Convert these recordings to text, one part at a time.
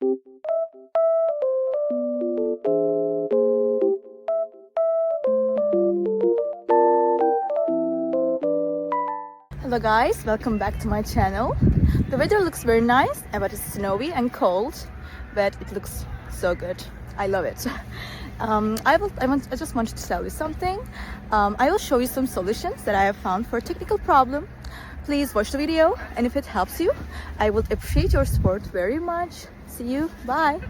Hello guys, welcome back to my channel. The weather looks very nice, but it's snowy and cold, but it looks so good. I love it. I just wanted to tell you something. I will show you some solutions that I have found for a technical problem. Please watch the video, and if it helps you, I would appreciate your support very much. See you, bye.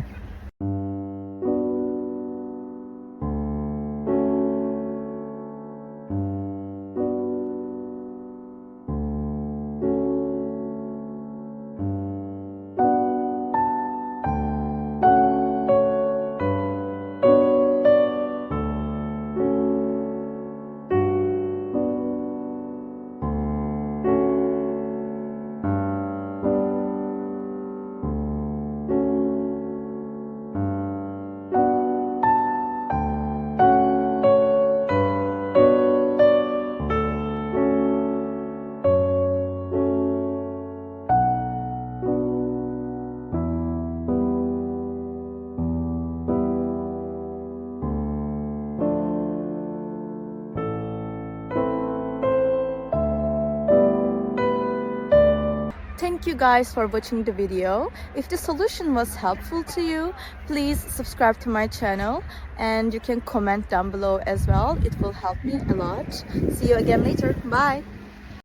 Thank you guys for watching the video. If the solution was helpful to you, please subscribe to my channel and you can comment down below as well. It will help me a lot. See you again later. Bye.